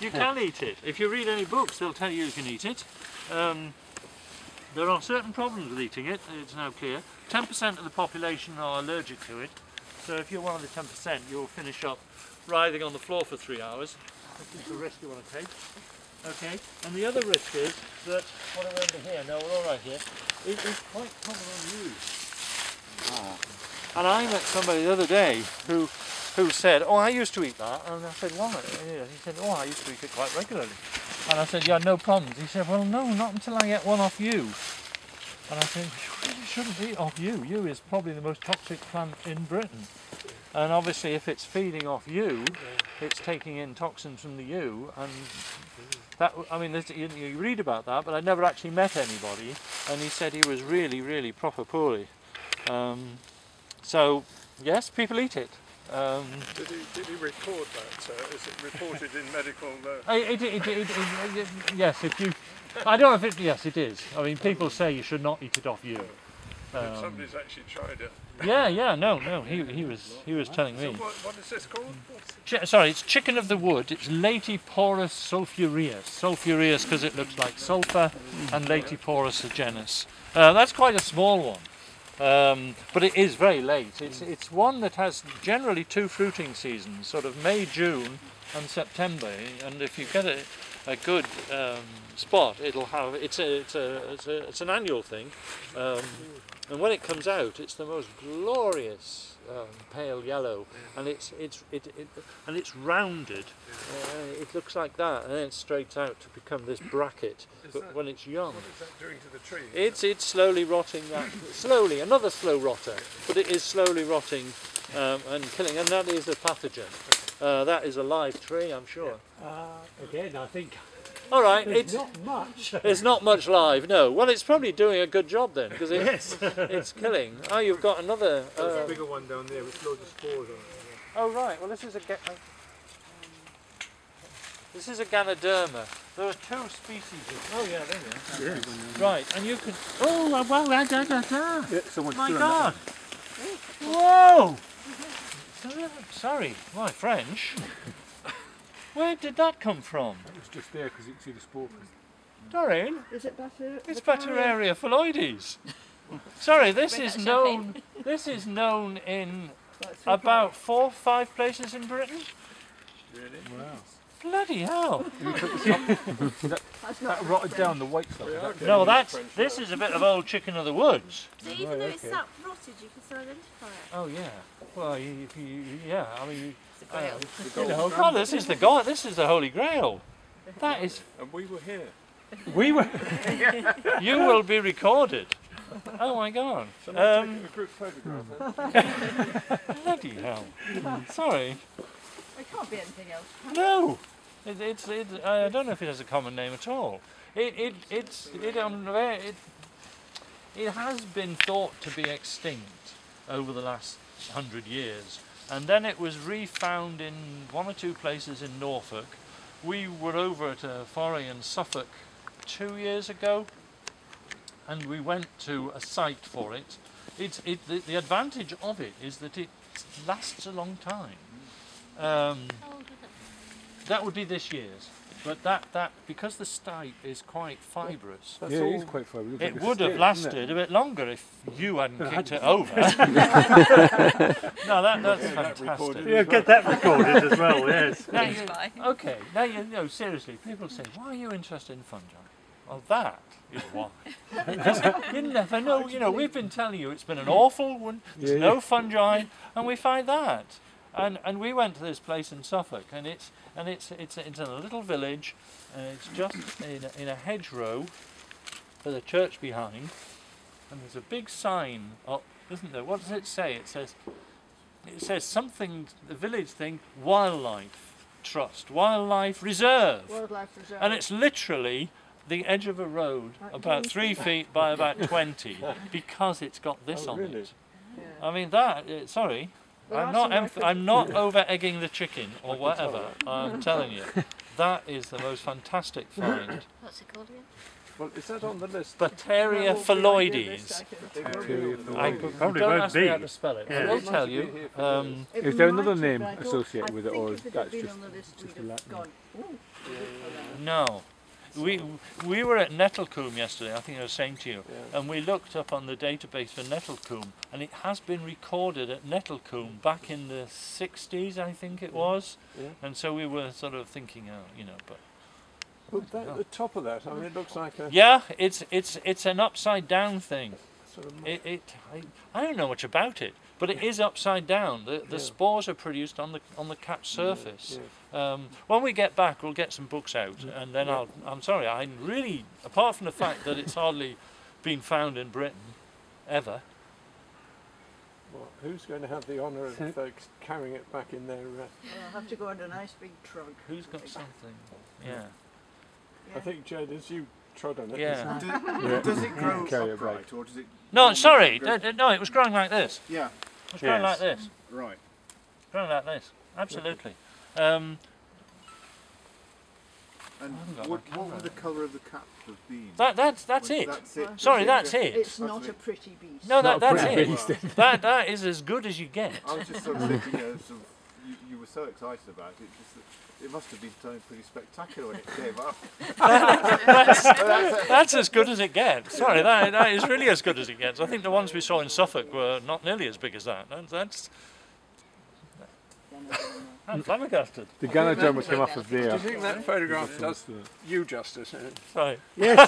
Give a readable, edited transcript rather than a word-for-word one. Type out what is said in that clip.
You can eat it. If you read any books, they'll tell you can eat it. There are certain problems with eating it, it's now clear. 10% of the population are allergic to it. So if you're one of the 10%, you'll finish up writhing on the floor for 3 hours. That's the risk you want to take. Okay, and the other risk is that, what are we under here? No, we're all right here. It is quite common on you. And I met somebody the other day who said, oh, I used to eat that. And I said, why? He said, oh, I used to eat it quite regularly. And I said, yeah, no problems. He said, well, no, not until I get one off you. And I said, you really shouldn't eat off yew. Yew is probably the most toxic plant in Britain. And obviously if it's feeding off yew, it's taking in toxins from the yew. And that, I mean, you read about that, but I never actually met anybody. And he said he was really, really proper poorly. So, yes, people eat it. Did he record that? Is it reported in medical? Yes, if you. I don't know if it. Yes, it is. I mean, people say you should not eat it off you. Somebody's actually tried it. Yeah, no. He was telling me. So what is this called? Sorry, it's chicken of the wood. It's Laetiporus sulphureus. Sulphureus because it looks like sulphur, and Laetiporus a genus. That's quite a small one. But it is very late. It's one that has generally 2 fruiting seasons, sort of May, June and September, and if you get a good spot, it'll have, it's an annual thing, and when it comes out it's the most glorious pale yellow, and it's rounded. It looks like that, and then it straights out to become this bracket. But when it's young, what is that doing to the tree? It's slowly rotting. Slowly, another slow rotter, but it is slowly rotting and killing. And that is a pathogen. That is a live tree, I'm sure. Again, I think. All right, it's not much. It's not much live, no. Well, it's probably doing a good job then, because it's killing. Oh, you've got another. There's a bigger one down there with loads of spores on it. Oh right. Well, this is a Ganoderma. There are 2 species of. Oh yeah, there you are. Yeah. Right, and you can. Oh wow! Yeah, my God! Whoa! Sorry, my French. Where did that come from? It was just there because you can see the spore print. Doreen? Is it better? It's Bacteria phalloides. Sorry, this is known. This is known in about 4 or 5 places in Britain. Really? Wow. Bloody hell! that rotted down the white stuff. Yeah, no, this is a bit of old chicken of the woods. So even though it's that rotted, you can still identify it. Oh yeah. Well, yeah. I mean, Grail. this is the God. This is the Holy Grail. That is. And we were here. We were. You will be recorded. Oh my God. So I'm taking a group photograph. Bloody hell. Sorry. It can't be anything else. No. I don't know if it has a common name at all. It has been thought to be extinct over the last 100 years, and then it was refound in 1 or 2 places in Norfolk. We were over at a foray in Suffolk 2 years ago, and we went to a site for it. The advantage of it is that it lasts a long time. That would be this year's, but that because the stipe is quite fibrous. It is quite fibrous. It would have lasted a bit longer if you hadn't kicked it over. No, that's fantastic. Yeah, get that recorded as well. Yes. Okay. Now you know. Seriously, people say, "Why are you interested in fungi?" Well, that is why. Because you never know. You know, we've been telling you it's been an awful one. There's no fungi, and we find that. And we went to this place in Suffolk, and it's in a little village, and it's just in a hedgerow with a church behind, and there's a big sign up, isn't there? What does it say? It says something, the village thing, wildlife trust, wildlife reserve. Wildlife reserve. And it's literally the edge of a road, about 3 feet by about 20, because it's got this on it. Yeah. I mean sorry. I'm not over egging the chicken or whatever. I'm telling you, that is the most fantastic find. What's it called again? Well, is that on the list? Bateria phalloides. I Probably don't won't ask me how be. to spell it. Yeah. I will tell you. Is there another name associated with it, or is that just just a Latin? No. We were at Nettlecombe yesterday, I think I was saying to you, Yeah. and we looked up on the database for Nettlecombe, and it has been recorded at Nettlecombe back in the 60s, I think it was. Yeah. And so we were sort of thinking, but But that, the top of that, I mean, it looks like a yeah, it's an upside down thing. sort of. I don't know much about it, but it is upside down. The Yeah. spores are produced on the catch surface. Yeah. When we get back, we'll get some books out, and then I'm sorry, I really, apart from the fact that it's hardly been found in Britain ever. Well, who's going to have the honour of carrying it back in their? I'll have to go on a nice big trunk. Who's got something? Yeah. I think, Jade, as you trod on it. Yeah. Does it grow Carry it upright, back. or does it? No, sorry, grow- no, it was growing like this. Yeah, It was growing like Yes. this. right. Growing like this. Absolutely. And haven't got what my would camera. the colour of the cap have been? That's Was- it. That's it. Sorry, That's that's it. It's That's not it. a pretty beast. No, Not a that's pretty it. beast. That is as good as you get. I was just sort of thinking, sort of, you were so excited about it, just that it must have been something pretty spectacular when it came up. That's as good as it gets. Sorry, that is really as good as it gets. I think the ones we saw in Suffolk were not nearly as big as that. I'm flabbergasted. The Ganadroma came off of Do there. you think that photograph does you justice? Sorry. Yes.